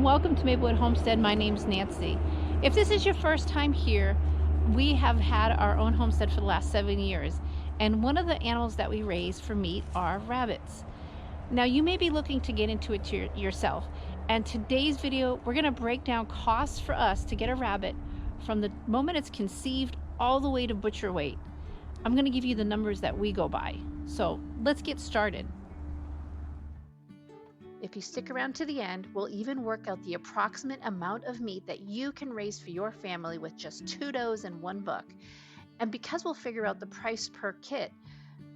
welcome to Maplewood Homestead. My name's Nancy. If this is your first time here, we have had our own homestead for the last 7 years, and one of the animals that we raise for meat are rabbits. Now, you may be looking to get into it yourself, and today's video, we're going to break down costs for us to get a rabbit from the moment it's conceived all the way to butcher weight. I'm going to give you the numbers that we go by. So let's get started. If you stick around to the end, we'll even work out the approximate amount of meat that you can raise for your family with just 2 does and 1 buck. And because we'll figure out the price per kit,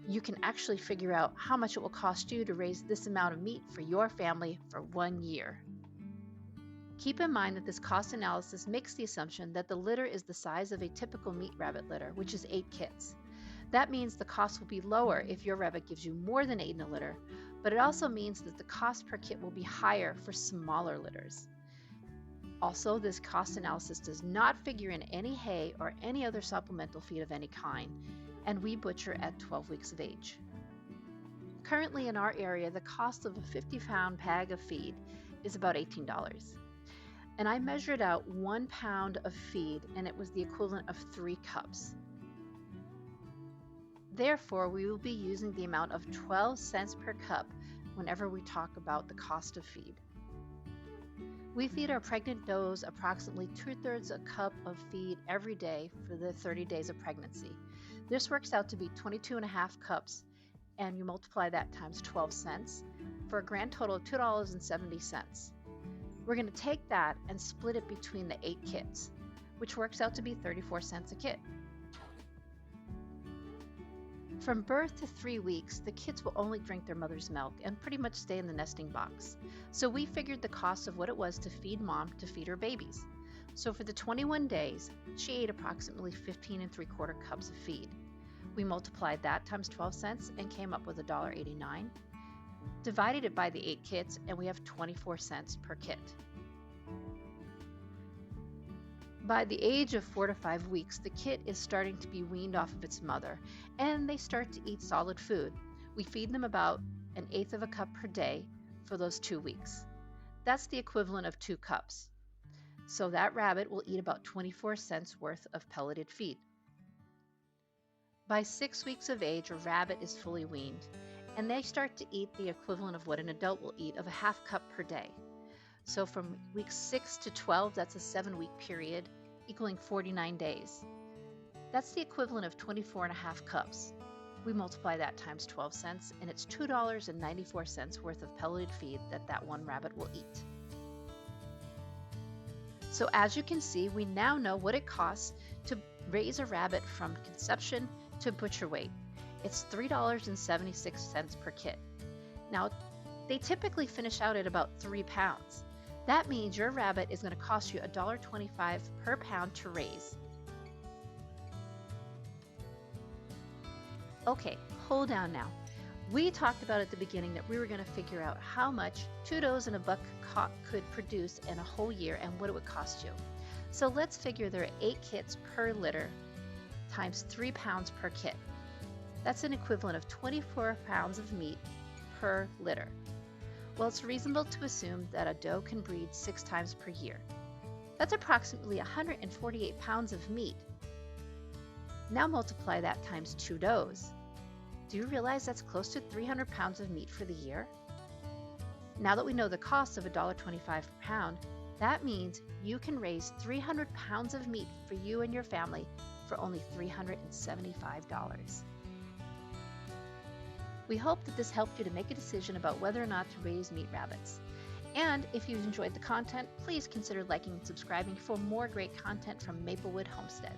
you can actually figure out how much it will cost you to raise this amount of meat for your family for 1 year. Keep in mind that this cost analysis makes the assumption that the litter is the size of a typical meat rabbit litter, which is 8 kits. That means the cost will be lower if your rabbit gives you more than 8 in a litter, but it also means that the cost per kit will be higher for smaller litters. Also, this cost analysis does not figure in any hay or any other supplemental feed of any kind, and we butcher at 12 weeks of age. Currently in our area, the cost of a 50-pound bag of feed is about $18. And I measured out 1 pound of feed, and it was the equivalent of 3 cups. Therefore, we will be using the amount of 12 cents per cup whenever we talk about the cost of feed. We feed our pregnant does approximately 2/3 a cup of feed every day for the 30 days of pregnancy. This works out to be 22.5 cups, and you multiply that times 12 cents for a grand total of $2.70. We're going to take that and split it between the 8 kits, which works out to be 34 cents a kit. From birth to 3 weeks, the kits will only drink their mother's milk and pretty much stay in the nesting box. So we figured the cost of what it was to feed mom to feed her babies. So for the 21 days, she ate approximately 15 3/4 cups of feed. We multiplied that times 12 cents and came up with $1.89. Divided it by the 8 kits, and we have 24 cents per kit. By the age of 4 to 5 weeks, the kit is starting to be weaned off of its mother, and they start to eat solid food. We feed them about 1/8 of a cup per day for those 2 weeks. That's the equivalent of 2 cups. So that rabbit will eat about 24 cents worth of pelleted feed. By 6 weeks of age, a rabbit is fully weaned, and they start to eat the equivalent of what an adult will eat of a half cup per day. So from weeks 6 to 12, that's a 7-week period, equaling 49 days. That's the equivalent of 24.5 cups. We multiply that times 12 cents, and it's $2.94 worth of pelleted feed that one rabbit will eat. So as you can see, we now know what it costs to raise a rabbit from conception to butcher weight. It's $3.76 per kit. Now, they typically finish out at about 3 pounds. That means your rabbit is going to cost you $1.25 per pound to raise. Okay, hold down now. We talked about at the beginning that we were going to figure out how much 2 does and a buck could produce in a whole year and what it would cost you. So let's figure there are 8 kits per litter times 3 pounds per kit. That's an equivalent of 24 pounds of meat per litter. Well, it's reasonable to assume that a doe can breed 6 times per year. That's approximately 148 pounds of meat. Now multiply that times 2 does. Do you realize that's close to 300 pounds of meat for the year? Now that we know the cost of $1.25 per pound, that means you can raise 300 pounds of meat for you and your family for only $375. We hope that this helped you to make a decision about whether or not to raise meat rabbits. And if you've enjoyed the content, please consider liking and subscribing for more great content from Maplewood Homestead.